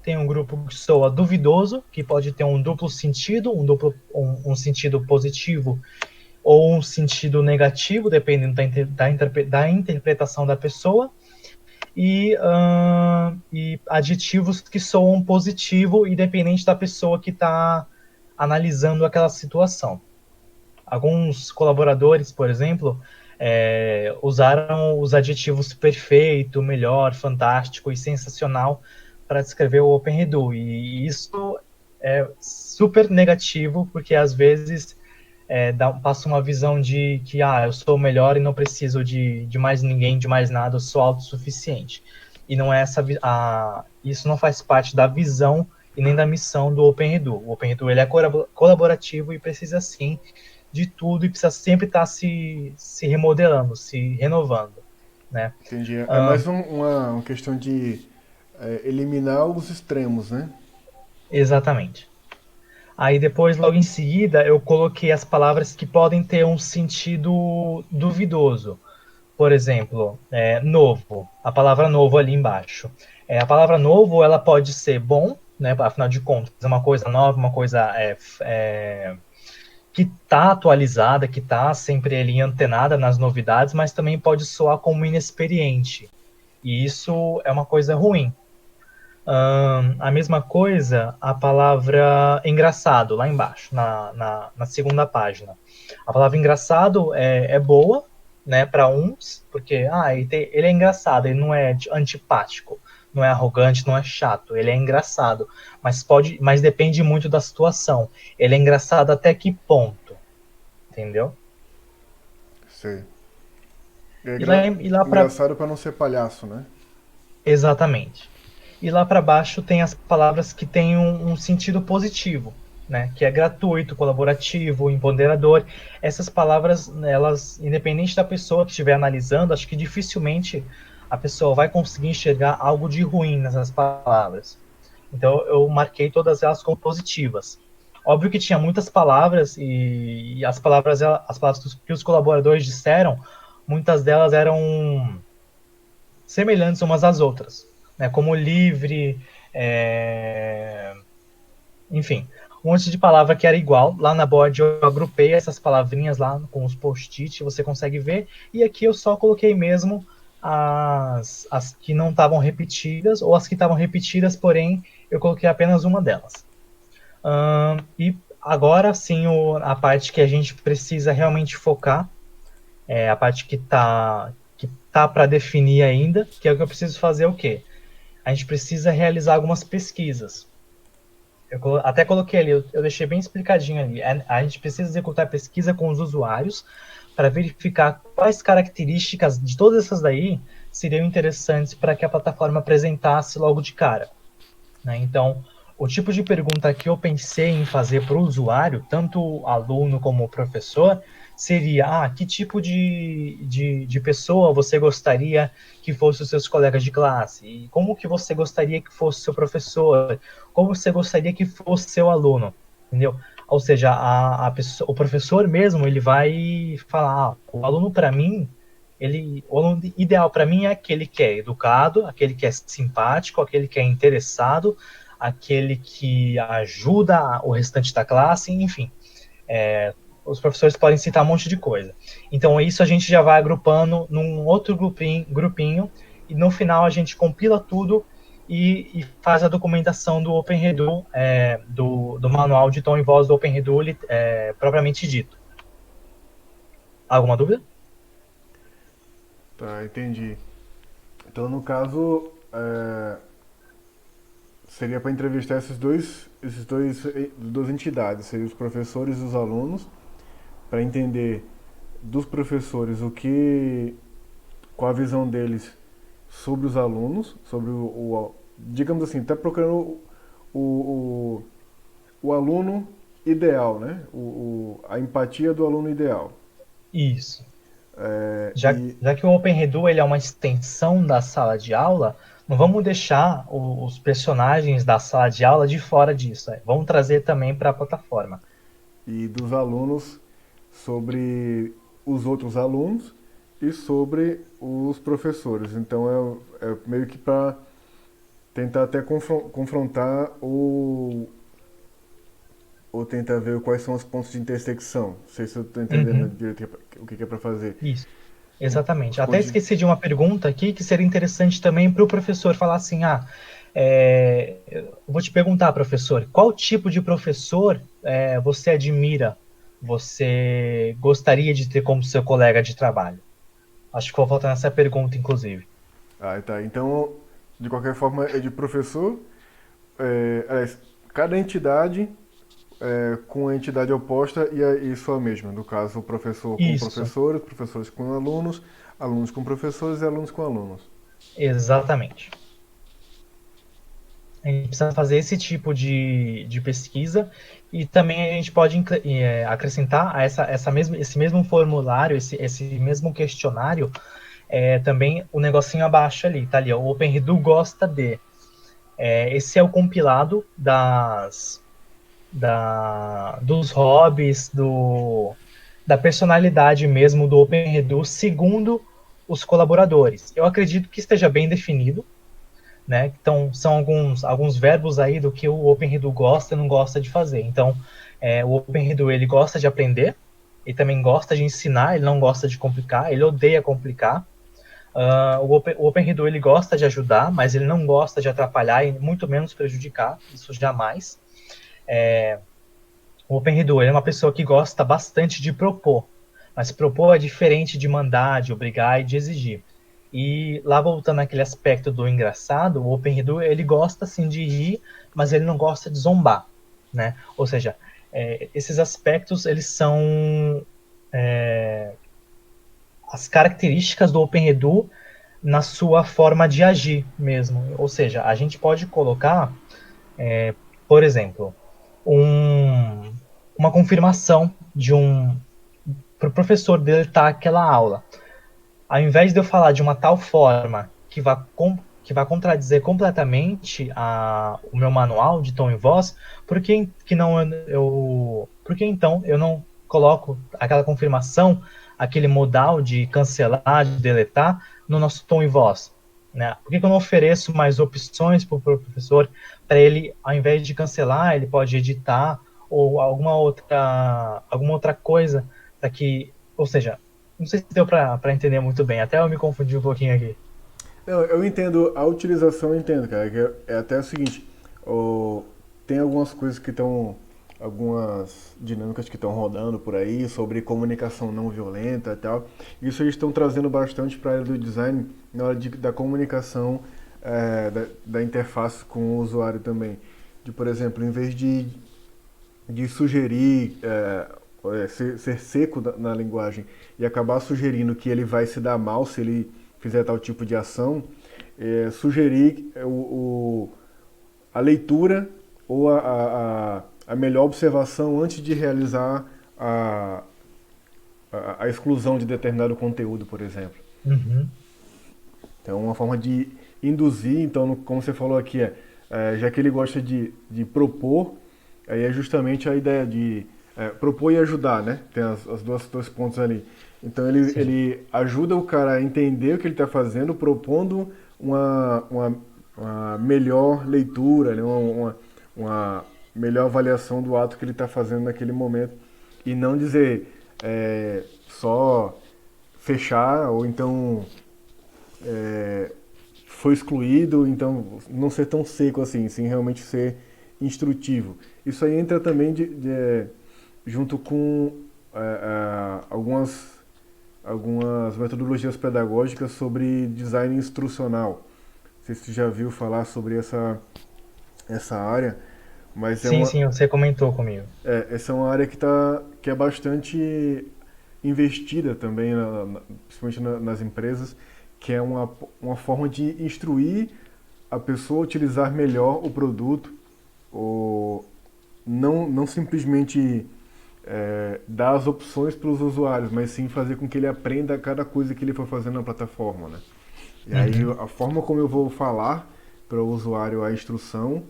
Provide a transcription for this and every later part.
tem um grupo que soa duvidoso, que pode ter um duplo sentido, um sentido positivo ou um sentido negativo, dependendo da interpretação da pessoa, e adjetivos que soam positivo, independente da pessoa que está analisando aquela situação. Alguns colaboradores, por exemplo, usaram os adjetivos perfeito, melhor, fantástico e sensacional para descrever o OpenRedu. E isso é super negativo, porque às vezes passa uma visão de que eu sou o melhor e não preciso de mais ninguém, de mais nada, eu sou autossuficiente. E não é isso não faz parte da visão e nem da missão do OpenRedu. O OpenRedu ele é colaborativo e precisa sim de tudo e precisa sempre estar se remodelando, se renovando, né? Entendi. É mais uma questão de eliminar os extremos, né? Exatamente. Aí depois, logo em seguida, eu coloquei as palavras que podem ter um sentido duvidoso. Por exemplo, novo. A palavra novo ali embaixo. A palavra novo, ela pode ser bom, né? Afinal de contas, é uma coisa nova, uma coisa que está atualizada, que está sempre ali antenada nas novidades, mas também pode soar como inexperiente. E isso é uma coisa ruim. A mesma coisa, a palavra engraçado, lá embaixo, na segunda página. A palavra engraçado é boa, né, para uns, porque ele é engraçado, ele não é antipático, não é arrogante, não é chato, ele é engraçado, mas depende muito da situação. Ele é engraçado até que ponto, entendeu? Sei. É E lá para engraçado para não ser palhaço, né? Exatamente. E lá para baixo tem as palavras que têm um sentido positivo, né? Que é gratuito, colaborativo, empoderador. Essas palavras, elas, independente da pessoa que estiver analisando, acho que dificilmente a pessoa vai conseguir enxergar algo de ruim nessas palavras. Então eu marquei todas elas como positivas. Óbvio que tinha muitas palavras e as palavras que os colaboradores disseram, muitas delas eram semelhantes umas às outras, né? Como livre, enfim, um monte de palavra que era igual. Lá na board eu agrupei essas palavrinhas lá com os post-it, você consegue ver. E aqui eu só coloquei mesmo as que não estavam repetidas, ou as que estavam repetidas, porém eu coloquei apenas uma delas. E agora sim, a parte que a gente precisa realmente focar, a parte que tá para definir ainda, que é o que eu preciso fazer o quê? A gente precisa realizar algumas pesquisas. Eu até coloquei ali, eu deixei bem explicadinho ali. A gente precisa executar pesquisa com os usuários para verificar quais características de todas essas daí seriam interessantes para que a plataforma apresentasse logo de cara, né? Então, o tipo de pergunta que eu pensei em fazer para o usuário, tanto o aluno como o professor, seria: que tipo de pessoa você gostaria que fosse os seus colegas de classe? E como que você gostaria que fosse seu professor? Como você gostaria que fosse seu aluno? Entendeu? Ou seja, o professor mesmo, ele vai falar: o aluno para mim, o aluno ideal para mim é aquele que é educado, aquele que é simpático, aquele que é interessado, aquele que ajuda o restante da classe, enfim. Os professores podem citar um monte de coisa. Então, isso a gente já vai agrupando num outro grupinho e no final a gente compila tudo e faz a documentação do OpenRedu, do manual de tom e voz do OpenRedu, propriamente dito. Alguma dúvida? Tá, entendi. Então, no caso, seria para entrevistar duas entidades, seriam os professores e os alunos, para entender dos professores qual a visão deles sobre os alunos, sobre digamos assim, está procurando o, o aluno ideal, né? A empatia do aluno ideal. Isso. É, Já, e, já que o OpenRedu ele é uma extensão da sala de aula, não vamos deixar os personagens da sala de aula de fora disso. Vamos trazer também para a plataforma. e dos alunos sobre os outros alunos e sobre os professores. Então é meio que para tentar até confrontar ou tentar ver quais são os pontos de intersecção. Não sei se eu estou entendendo Uhum, direito o que é para fazer. isso. Exatamente. Os Até pontos de... esqueci de uma pergunta aqui que seria interessante também para o professor falar assim: eu vou te perguntar, professor, qual tipo de professor você admira, você gostaria de ter como seu colega de trabalho? Acho que vou voltar nessa pergunta, inclusive. Ah, tá. Então, de qualquer forma, é de professor. Aliás, cada entidade com a entidade oposta e sua mesma. No caso, o professor com Isso, professores, professores com alunos, alunos com professores e alunos com alunos. exatamente. A gente precisa fazer esse tipo de pesquisa e também a gente pode acrescentar a esse mesmo formulário, esse mesmo questionário, também o negocinho abaixo ali, tá ali, ó, o OpenRedu gosta de. Esse é o compilado dos hobbies, da personalidade mesmo do OpenRedu, segundo os colaboradores. Eu acredito que esteja bem definido, né? Então, são alguns verbos aí do que o OpenRedu gosta e não gosta de fazer. Então, o OpenRedu, ele gosta de aprender, ele também gosta de ensinar, ele não gosta de complicar, ele odeia complicar. O OpenRedu, ele gosta de ajudar, mas ele não gosta de atrapalhar e muito menos prejudicar, isso jamais. O OpenRedu, ele é uma pessoa que gosta bastante de propor, mas propor é diferente de mandar, de obrigar e de exigir. E lá voltando àquele aspecto do engraçado, o OpenRedu, ele gosta sim de rir, mas ele não gosta de zombar, né? Ou seja, esses aspectos, eles são as características do OpenRedu na sua forma de agir mesmo. Ou seja, a gente pode colocar, por exemplo, um, uma confirmação para o professor deletar aquela aula. Ao invés de eu falar de uma tal forma que vá contradizer completamente o meu manual de tom e voz, por que então eu não coloco aquela confirmação, aquele modal de cancelar, de deletar, no nosso tom e voz? Né? Por que eu não ofereço mais opções para o professor, para ele, ao invés de cancelar, ele pode editar ou alguma outra coisa para que, ou seja, não sei se deu para entender muito bem, até eu me confundi um pouquinho aqui. Não, eu entendo a utilização, eu entendo, cara. Que é até o seguinte, o- tem algumas coisas que estão, algumas dinâmicas que estão rodando por aí sobre comunicação não violenta e tal. Isso eles estão trazendo bastante para a área do design na hora da comunicação da interface com o usuário também. De, por exemplo, em vez de sugerir ser seco na linguagem e acabar sugerindo que ele vai se dar mal se ele fizer tal tipo de ação, sugerir a leitura ou a melhor observação antes de realizar a, a exclusão de determinado conteúdo, por exemplo. Uhum. Então, uma forma de induzir, então, como você falou aqui, já que ele gosta de propor, aí é justamente a ideia de propor e ajudar, né? Tem as dois pontos ali. Então, Sim. ele ajuda o cara a entender o que ele está fazendo, propondo uma melhor leitura, né? Uma melhor avaliação do ato que ele está fazendo naquele momento. E não dizer só fechar ou então foi excluído, então não ser tão seco assim, sim realmente ser instrutivo. Isso aí entra também junto com algumas metodologias pedagógicas sobre design instrucional. Não sei se você já viu falar sobre essa área, mas Sim, sim, você comentou comigo. essa é uma área que é bastante investida também, principalmente nas empresas, que é uma forma de instruir a pessoa a utilizar melhor o produto, ou não simplesmente dar as opções para os usuários, mas sim fazer com que ele aprenda cada coisa que ele for fazendo na plataforma, né? E aí Uhum. a forma como eu vou falar para o usuário a instrução,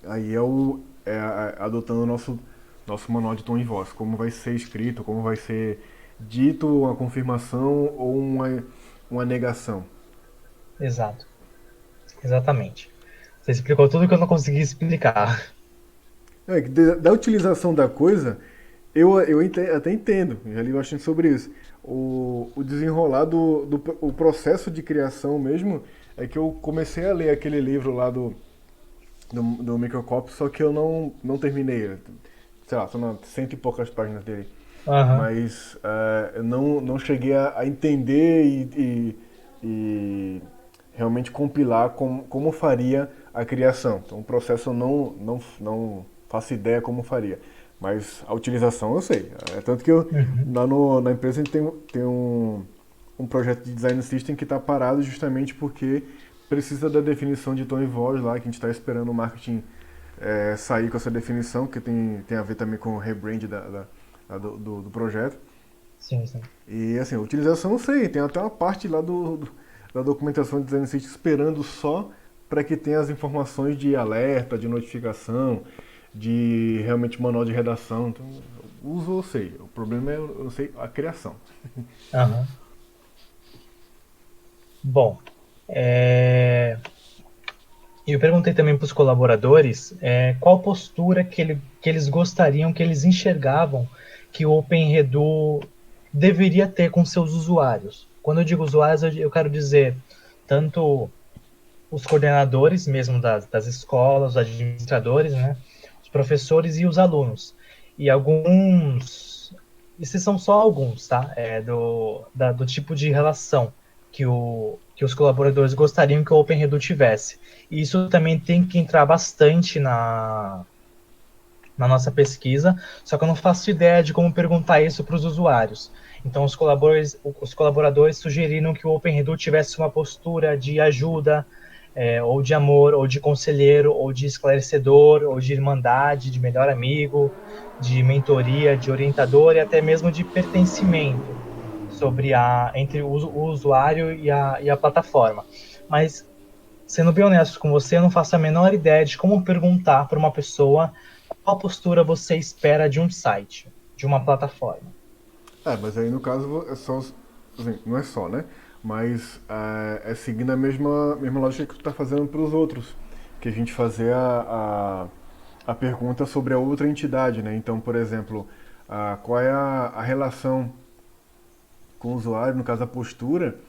aí adotando o nosso manual de tom e voz, como vai ser escrito, como vai ser dito uma confirmação ou uma negação. Exato, exatamente. Você explicou tudo que eu não consegui explicar. É, que da utilização da coisa, até entendo, já li bastante sobre isso. O desenrolar o processo de criação mesmo é que eu comecei a ler aquele livro lá do Microcop, só que eu não terminei. Sei lá, são cento e poucas páginas dele. Aham, Mas eu não cheguei a entender e realmente compilar como faria a criação. Então o processo eu não faço ideia como faria. Mas a utilização eu sei. É tanto que uhum, lá na empresa a gente tem um projeto de design system que está parado justamente porque precisa da definição de tom e voz lá, que a gente está esperando o marketing sair com essa definição, que tem a ver também com o rebrand do projeto. sim, sim. E assim, a utilização eu sei, tem até uma parte lá da documentação de design system esperando só para que tenha as informações de alerta, de notificação, de realmente manual de redação. Então, uso eu sei. O problema é eu não sei a criação. Aham. Bom, é, eu perguntei também para os colaboradores qual postura que eles gostariam, que eles enxergavam que o OpenRedu deveria ter com seus usuários. Quando eu digo usuários, eu quero dizer tanto os coordenadores mesmo das escolas, os administradores, né, os professores e os alunos. E alguns, esses são só alguns, tá? Do tipo de relação que os colaboradores gostariam que o OpenRedu tivesse. E isso também tem que entrar bastante na nossa pesquisa, só que eu não faço ideia de como perguntar isso para os usuários. Então, os colaboradores sugeriram que o OpenRedu tivesse uma postura de ajuda, ou de amor, ou de conselheiro, ou de esclarecedor, ou de irmandade, de melhor amigo, de mentoria, de orientador e até mesmo de pertencimento entre o usuário e a plataforma. Mas, sendo bem honesto com você, eu não faço a menor ideia de como perguntar para uma pessoa qual postura você espera de um site, de uma plataforma. Mas aí no caso é só. Assim, não é só, né? Mas seguindo a mesma lógica que tu tá fazendo para os outros. Que a gente fazer a pergunta sobre a outra entidade, né? Então, por exemplo, qual é a relação com o usuário, no caso a postura,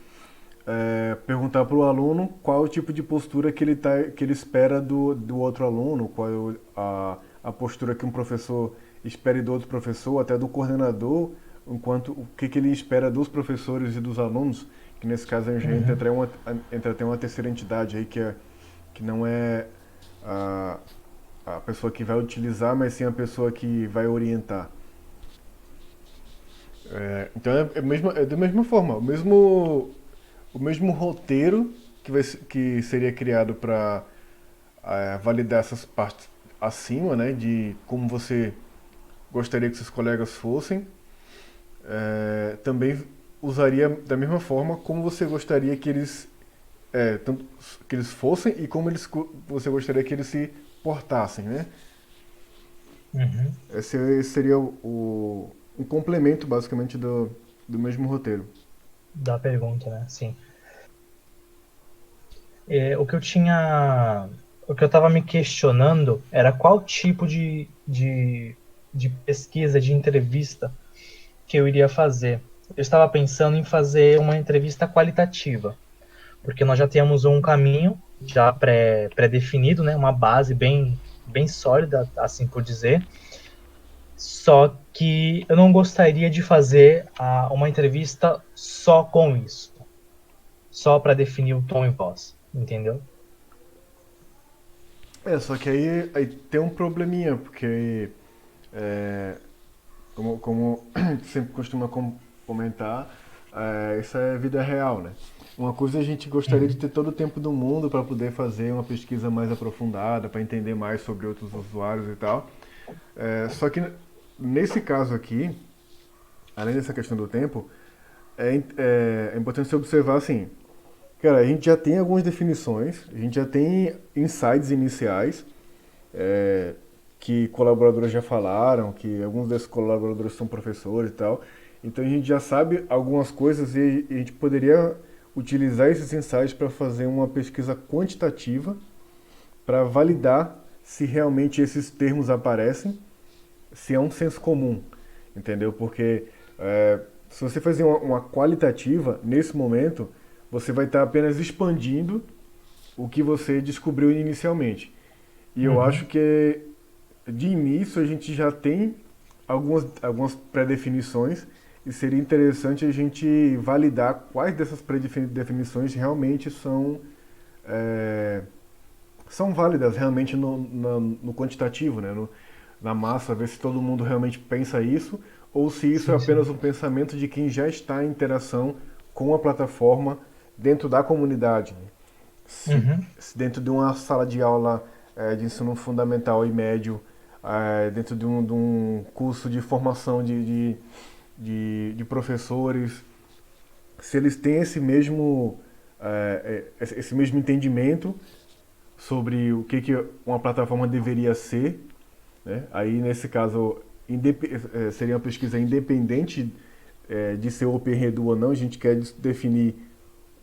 perguntar para o aluno qual é o tipo de postura que ele espera do outro aluno, qual é a postura que um professor espera do outro professor, até do coordenador, enquanto o que ele espera dos professores e dos alunos, que nesse caso a gente Uhum, entra até uma terceira entidade aí que não é a, a pessoa que vai utilizar, mas sim a pessoa que vai orientar. Então é da mesma forma, o mesmo roteiro que seria criado para validar essas partes acima, né, de como você gostaria que seus colegas fossem, também usaria da mesma forma como você gostaria tanto que eles fossem e como você gostaria que eles se portassem, né? uhum. Esse seria um complemento, basicamente, do mesmo roteiro. Da pergunta, né? Sim. O que eu tinha. O que eu estava me questionando era qual tipo de pesquisa, de entrevista que eu iria fazer. Eu estava pensando em fazer uma entrevista qualitativa, porque nós já temos um caminho já pré-definido, né? Uma base bem sólida, assim por dizer. Só que eu não gostaria de fazer uma entrevista só com isso, só para definir o tom e voz, entendeu? Só que aí tem um probleminha, porque é, como a gente sempre costuma comentar, isso é vida real, né? Uma coisa a gente gostaria de Uhum, ter todo o tempo do mundo para poder fazer uma pesquisa mais aprofundada, para entender mais sobre outros usuários e tal. Só que nesse caso aqui, além dessa questão do tempo, é importante você observar assim, cara, a gente já tem algumas definições, a gente já tem insights iniciais, é, que colaboradores já falaram, que alguns desses colaboradores são professores e tal. Então a gente já sabe algumas coisas e a gente poderia utilizar esses insights para fazer uma pesquisa quantitativa para validar se realmente esses termos aparecem, se é um senso comum, entendeu? Porque se você fazer uma qualitativa, nesse momento, você vai estar apenas expandindo o que você descobriu inicialmente. E eu Uhum. acho que de início a gente já tem algumas pré-definições e seria interessante a gente validar quais dessas pré-definições realmente são válidas realmente no quantitativo, né? Na massa, ver se todo mundo realmente pensa isso ou se isso é Sim, sim. apenas um pensamento de quem já está em interação com a plataforma dentro da comunidade, né? Uhum. Se dentro de uma sala de aula de ensino fundamental e médio, dentro de um curso de formação de professores, se eles têm esse mesmo entendimento sobre o que uma plataforma deveria ser, né? Aí, nesse caso, seria uma pesquisa independente de ser OpenRedu ou não. A gente quer definir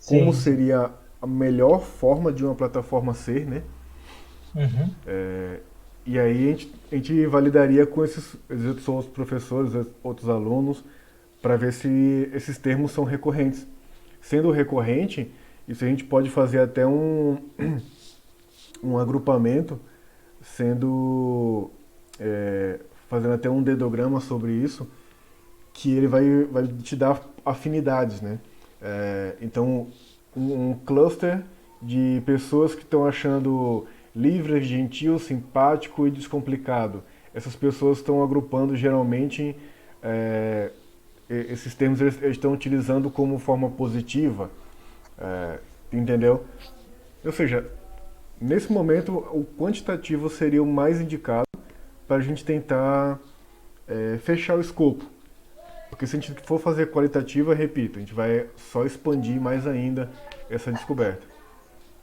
como Sim, sim. seria a melhor forma de uma plataforma ser, né? Uhum. E aí a gente validaria com esses outros professores, outros alunos, para ver se esses termos são recorrentes. Sendo recorrente, isso a gente pode fazer até um agrupamento, sendo fazendo até um dedograma sobre isso, que ele vai te dar afinidades, né? Então, um cluster de pessoas que estão achando livre, gentil, simpático e descomplicado. Essas pessoas estão agrupando geralmente esses termos eles estão utilizando como forma positiva, entendeu? Ou seja, nesse momento o quantitativo seria o mais indicado para a gente tentar fechar o escopo. Porque se a gente for fazer qualitativa, repito, a gente vai só expandir mais ainda essa descoberta.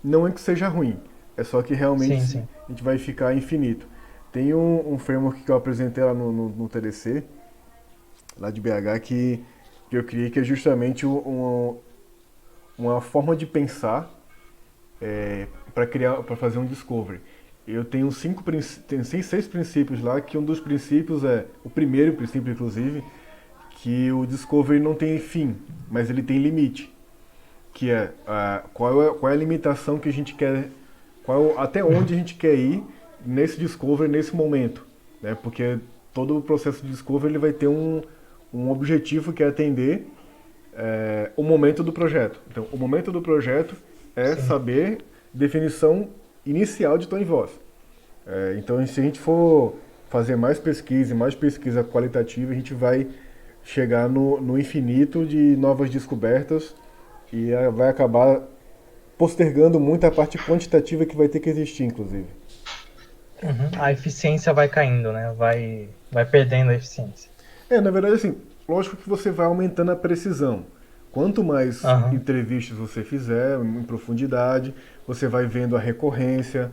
Não é que seja ruim, é só que Sim, realmente sim. a gente vai ficar infinito. Tem um framework que eu apresentei lá no TDC, lá de BH, que eu criei, que é justamente uma forma de pensar para fazer um discovery. Eu tenho seis princípios lá, que um dos princípios o primeiro princípio, inclusive, que o discovery não tem fim, mas ele tem limite, que qual é a limitação que a gente quer, até onde a gente quer ir nesse discovery, nesse momento, né? Porque todo o processo de discovery ele vai ter um objetivo que é atender o momento do projeto. Então, o momento do projeto é Sim. saber definição inicial de tom e voz. Então, se a gente for fazer mais pesquisa qualitativa, a gente vai chegar no infinito de novas descobertas e vai acabar postergando muito a parte quantitativa que vai ter que existir, inclusive. Uhum. A eficiência vai caindo, né? Vai perdendo a eficiência. Na verdade, assim, lógico que você vai aumentando a precisão. Quanto mais Aham. entrevistas você fizer em profundidade, você vai vendo a recorrência,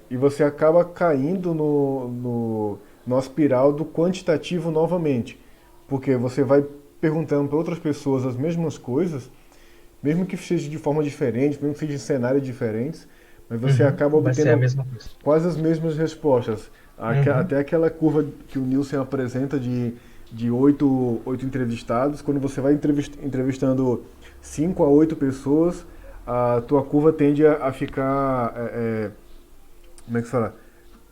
e você acaba caindo no espiral do quantitativo novamente. Porque você vai perguntando para outras pessoas as mesmas coisas, mesmo que seja de forma diferente, mesmo que seja em cenários diferentes, mas você Uhum. acaba Vai ser a obtendo mesma coisa. quase as mesmas respostas. Uhum. Até aquela curva que o Nielsen apresenta de oito entrevistados, quando você vai entrevistando 5 a 8 pessoas, a tua curva tende a ficar, como é que se fala?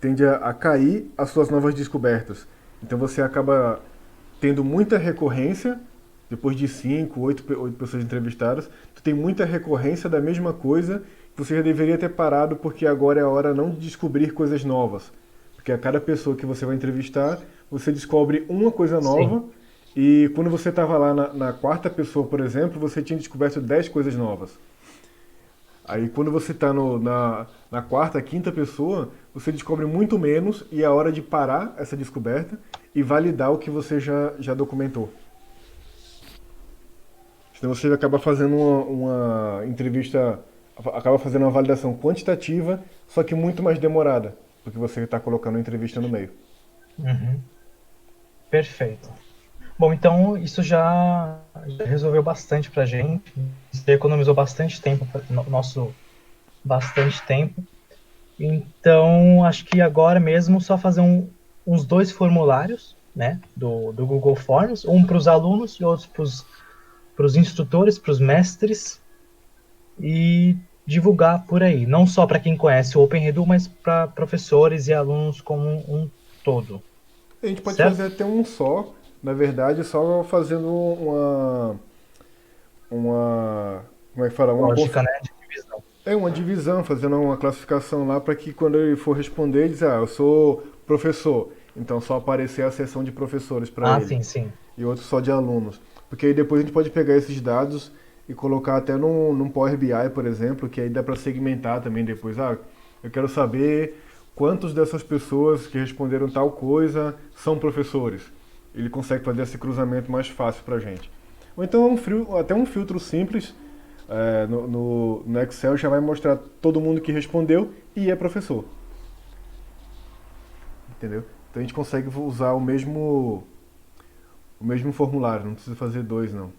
Tende a cair as suas novas descobertas. Então você acaba tendo muita recorrência, depois de 5, 8 pessoas entrevistadas, tu tem muita recorrência da mesma coisa que você já deveria ter parado porque agora é a hora não de descobrir coisas novas. Porque a cada pessoa que você vai entrevistar, você descobre uma coisa Sim. nova e quando você estava lá na quarta pessoa, por exemplo, você tinha descoberto 10 coisas novas. Aí quando você está na quarta, quinta pessoa, você descobre muito menos e é a hora de parar essa descoberta e validar o que você já documentou. Senão você acaba fazendo uma entrevista, acaba fazendo uma validação quantitativa, só que muito mais demorada, porque você está colocando a entrevista no meio. Uhum. Perfeito. Bom, então isso já resolveu bastante pra gente. Isso economizou bastante tempo, nosso bastante tempo. Então, acho que agora mesmo só fazer uns dois formulários, né, do Google Forms, um para os alunos e outro para os instrutores, para os mestres, e divulgar por aí. Não só para quem conhece o OpenRedu, mas para professores e alunos como um todo. A gente pode Certo? fazer até um só, na verdade, só fazendo como é que fala? Lógica, né, de divisão. Uma divisão, fazendo uma classificação lá para que quando ele for responder, ele diz, eu sou professor. Então só aparecer a seção de professores para Ah, ele sim, sim. e outro só de alunos. Porque aí depois a gente pode pegar esses dados e colocar até num Power BI, por exemplo, que aí dá para segmentar também depois. Eu quero saber quantos dessas pessoas que responderam tal coisa são professores. Ele consegue fazer esse cruzamento mais fácil para a gente. Ou então até um filtro simples no Excel já vai mostrar todo mundo que respondeu e é professor. Entendeu? Então a gente consegue usar o mesmo formulário, não precisa fazer dois, não.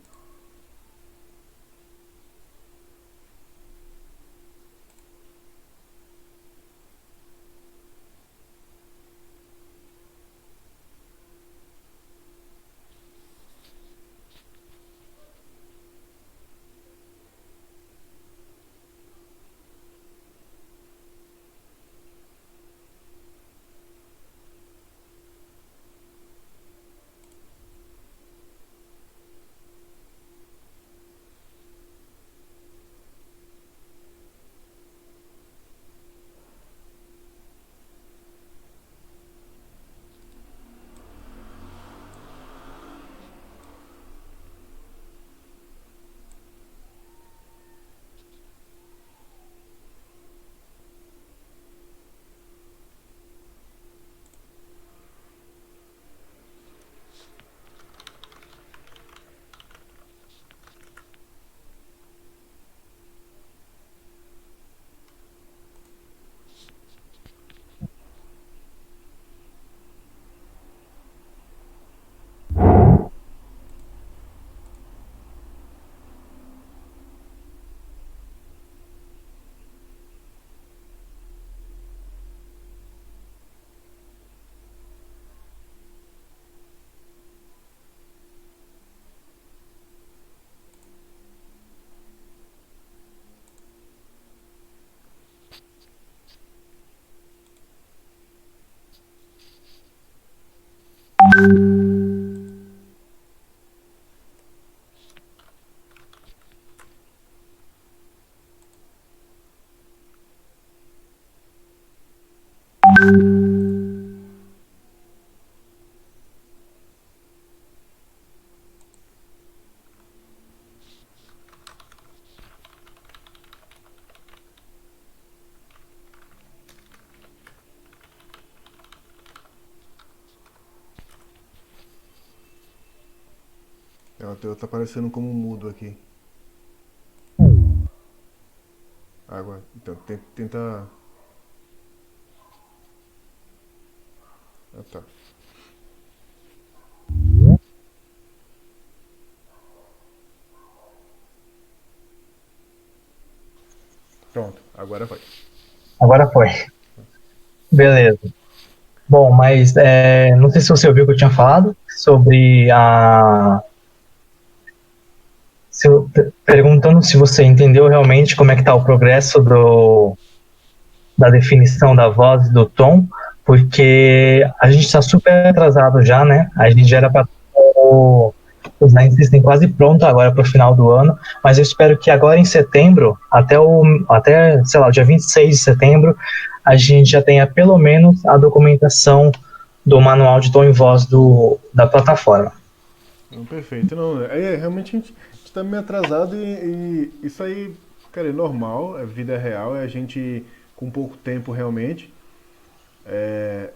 O teu tá aparecendo como mudo aqui. Agora, então tenta. Ah, tá. Pronto, agora vai. Agora foi. Beleza. Bom, mas não sei se você ouviu o que eu tinha falado sobre perguntando se você entendeu realmente como é que está o progresso da definição da voz e do tom, porque a gente está super atrasado já, né? A gente já era para os Nines têm quase pronto agora para o final do ano, mas eu espero que agora em setembro, até sei lá, o dia 26 de setembro, a gente já tenha pelo menos a documentação do manual de tom e voz da plataforma. Não, perfeito. Não, realmente a gente tá meio atrasado e isso aí, cara, é normal, é vida real, é a gente com pouco tempo realmente. É,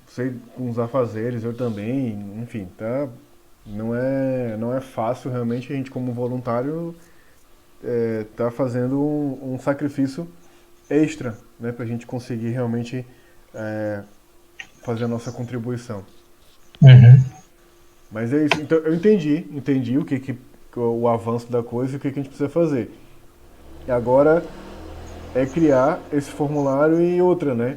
sei com os afazeres, eu também, enfim, tá? Não é fácil realmente a gente como voluntário tá fazendo um sacrifício extra, né, pra gente conseguir realmente é, fazer a nossa contribuição. Uhum. Mas é isso. Então eu entendi o avanço da coisa e o que a gente precisa fazer. E agora é criar esse formulário e outra, né?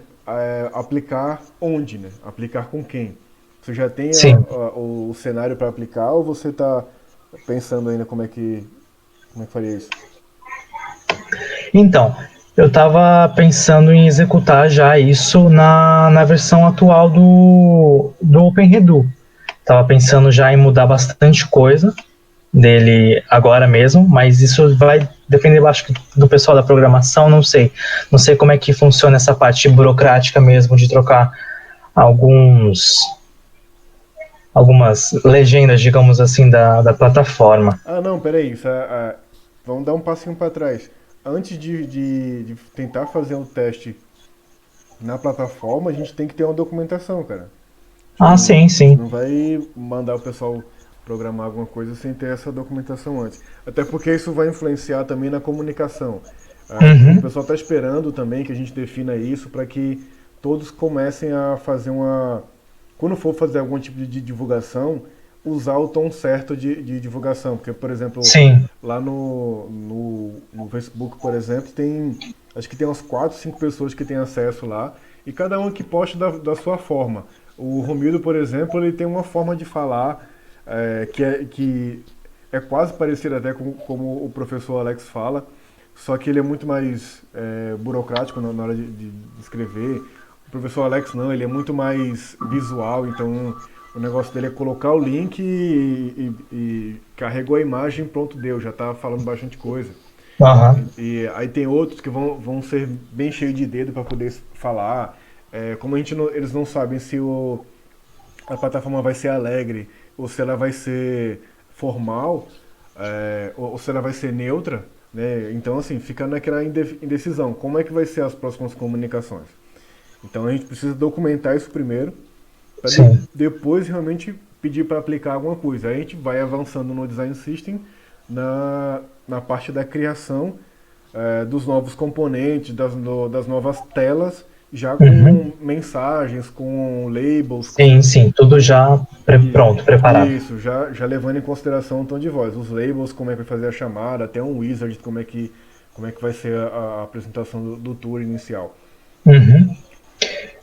Aplicar onde, né? Aplicar com quem? Você já tem Sim. o cenário para aplicar ou você está pensando ainda como é que faria isso? Então, eu estava pensando em executar já isso na versão atual do OpenRedu. Estava pensando já em mudar bastante coisa dele agora mesmo, mas isso vai depender, acho que, do pessoal da programação, não sei. Não sei como é que funciona essa parte burocrática mesmo de trocar algumas legendas, digamos assim, da plataforma. Ah, não, peraí. Vamos dar um passinho para trás. Antes de tentar fazer um teste na plataforma, a gente tem que ter uma documentação, cara. Ah, sim, A gente sim. não vai mandar o pessoal programar alguma coisa sem ter essa documentação antes. Até porque isso vai influenciar também na comunicação. O Uhum. pessoal está esperando também que a gente defina isso para que todos comecem a fazer uma. Quando for fazer algum tipo de divulgação, usar o tom certo de divulgação. Porque, por exemplo, Sim. lá no Facebook, por exemplo, tem. Acho que tem umas 4, 5 pessoas que têm acesso lá, e cada um que posta da sua forma. O Romildo, por exemplo, ele tem uma forma de falar que é quase parecida até com como o professor Alex fala, só que ele é muito mais burocrático na hora de escrever. O professor Alex não, ele é muito mais visual, então o negócio dele é colocar o link e carregou a imagem, pronto, deu, já tá falando bastante coisa. Aham. E aí tem outros que vão ser bem cheios de dedo para poder falar. Como eles não sabem se a plataforma vai ser alegre ou se ela vai ser formal, ou se ela vai ser neutra, né? Então, assim, fica naquela indecisão. Como é que vai ser as próximas comunicações? Então a gente precisa documentar isso primeiro, para Sim. depois realmente pedir para aplicar alguma coisa. Aí a gente vai avançando no design system, na parte da criação dos novos componentes, das novas telas, já Uhum. com mensagens, com labels, Sim, sim. Tudo já e- pronto, preparado. isso, já levando em consideração o tom de voz. Os labels, como é que vai fazer a chamada, até um wizard, como é que vai ser a apresentação do tour inicial. Uhum.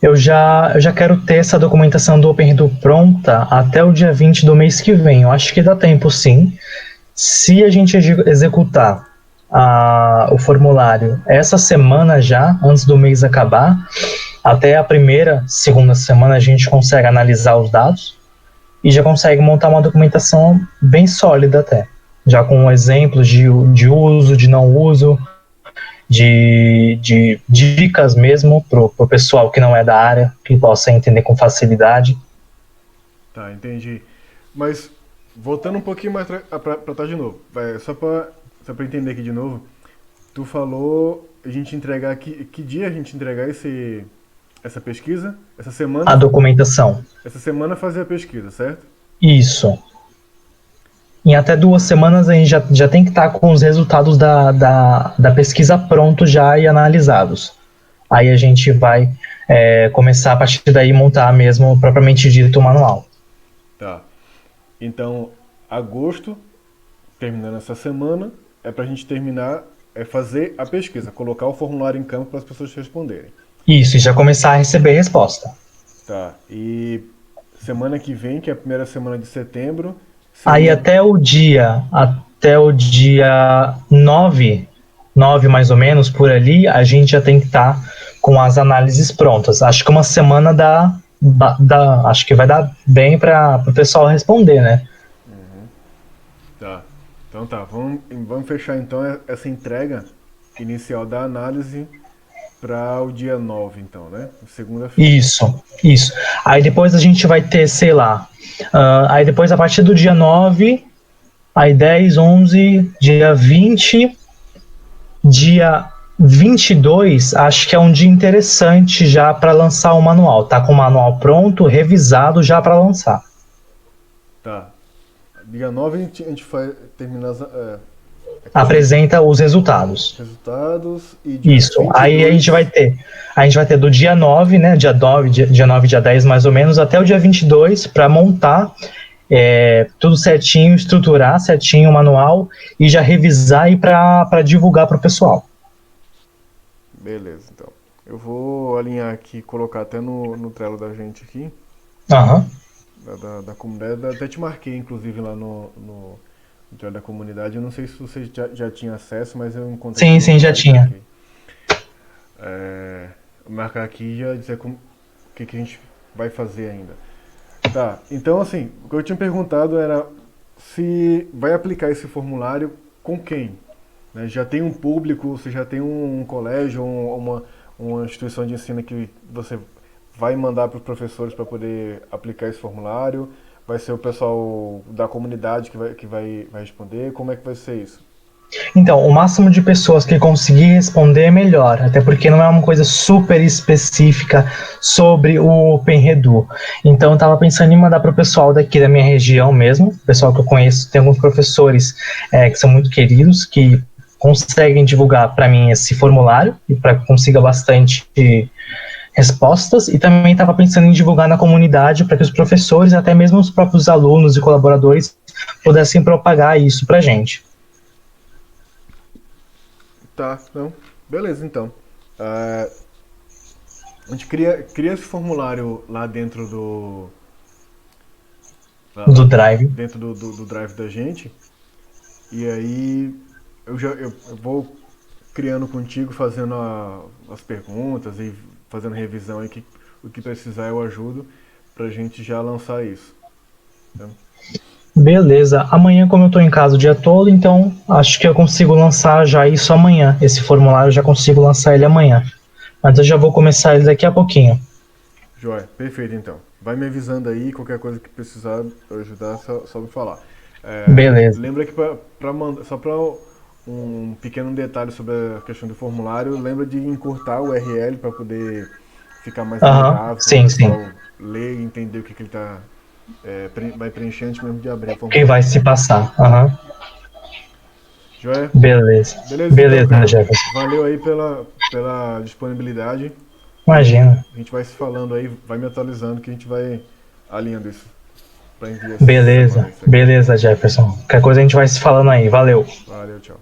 Eu já quero ter essa documentação do OpenRedu pronta até o dia 20 do mês que vem. Eu acho que dá tempo, sim. Se a gente executar o formulário essa semana já, antes do mês acabar, até a primeira, segunda semana a gente consegue analisar os dados e já consegue montar uma documentação bem sólida até. Já com exemplos de uso, de não uso, de dicas mesmo para o pessoal que não é da área, que possa entender com facilidade. Tá, entendi. Mas, voltando um pouquinho mais pra trás de novo, só pra entender aqui de novo, tu falou a gente entregar aqui, que dia a gente entregar essa pesquisa? Essa A semana, documentação. essa semana fazer a pesquisa, certo? Isso. Em até 2 semanas a gente já tem que estar com os resultados da pesquisa prontos já e analisados. Aí a gente vai começar a partir daí montar mesmo propriamente dito o manual. Tá. Então, agosto, terminando essa semana, é pra gente terminar, fazer a pesquisa, colocar o formulário em campo para as pessoas responderem. Isso, e já começar a receber resposta. Tá. E semana que vem, que é a primeira semana de setembro, Aí seria. até o dia 9 mais ou menos, por ali, a gente já tem que estar com as análises prontas. Acho que uma semana acho que vai dar bem para o pessoal responder, né? Tá. Então tá, vamos fechar então essa entrega inicial da análise para o dia 9 então, né? Segunda-feira. Isso. Aí depois a gente vai ter, sei lá, aí depois a partir do dia 9, aí 10, 11, dia 20, dia 22, acho que é um dia interessante já para lançar o manual. Tá com o manual pronto, revisado já para lançar. Tá. Dia 9 a gente termina aqui, Apresenta os resultados. resultados, e dia Isso. vinte e Aí dois a gente vai ter do dia 9, né, dia 9, dia 10 mais ou menos, até o dia 22 para montar tudo certinho, estruturar certinho o manual e já revisar e para divulgar para o pessoal. Beleza, então. Eu vou alinhar aqui, colocar até no Trello da gente aqui, Aham. da comunidade. Até te marquei, inclusive, lá no Trello da comunidade. Eu não sei se você já tinha acesso, mas eu encontrei Sim, sim, e já te tinha. marquei. Vou marcar aqui e já dizer o que a gente vai fazer ainda. Tá, então assim, o que eu tinha perguntado era se vai aplicar esse formulário com quem? Né? Já tem um público, você já tem um colégio, uma instituição de ensino que você vai mandar para os professores para poder aplicar esse formulário? Vai ser o pessoal da comunidade vai responder? Como é que vai ser isso? Então, o máximo de pessoas que conseguir responder é melhor, até porque não é uma coisa super específica sobre o Penredu. Então, eu estava pensando em mandar para o pessoal daqui da minha região mesmo, o pessoal que eu conheço, tem alguns professores que são muito queridos, que conseguem divulgar para mim esse formulário e para que eu consiga bastante respostas, e também estava pensando em divulgar na comunidade para que os professores, até mesmo os próprios alunos e colaboradores, pudessem propagar isso para a gente. Tá, não. Beleza, então. Ah, a gente cria esse formulário lá dentro Do Drive. dentro do drive da gente. E aí eu vou criando contigo, fazendo as perguntas e fazendo revisão aí, o que precisar eu ajudo pra gente já lançar isso. Tá? Beleza. Amanhã, como eu estou em casa o dia todo, então acho que eu consigo lançar já isso amanhã. Esse formulário eu já consigo lançar ele amanhã. Mas eu já vou começar ele daqui a pouquinho. Joia, perfeito então. Vai me avisando aí, qualquer coisa que precisar eu ajudar, só me falar. Beleza. Lembra que só para um pequeno detalhe sobre a questão do formulário, lembra de encurtar o URL para poder ficar mais Aham. amigável, para o Sim, sim. pessoal ler e entender o que ele vai preencher antes mesmo de abrir o Quem vai formulário. se passar? Aham. Joia? Beleza. Beleza então, Beleza, cara. Jefferson. Valeu aí pela disponibilidade e Imagina. a gente vai se falando aí, vai me atualizando que a gente vai alinhando isso para enviar essa semana Beleza. isso aí. Beleza, Jefferson. Qualquer coisa a gente vai se falando aí. Valeu. Valeu, tchau.